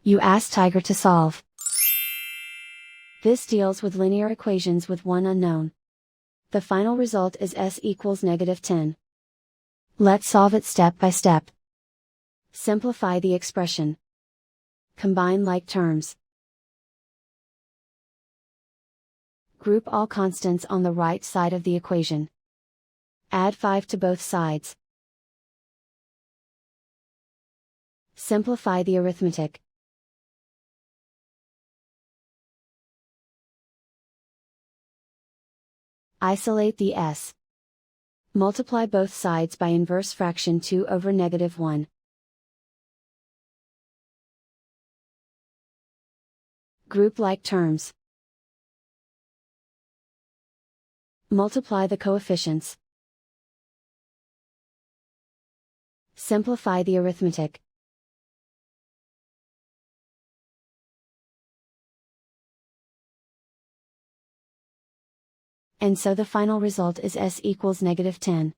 You ask Tiger to solve. This deals with linear equations with one unknown. The final result is s equals -10. Let's solve it step by step. Simplify the expression. Combine like terms. Group all constants on the right side of the equation. Add 5 to both sides. Simplify the arithmetic. Isolate the s. Multiply both sides by inverse fraction 2 over -1. Group like terms. Multiply the coefficients. Simplify the arithmetic. And so the final result is s equals -10.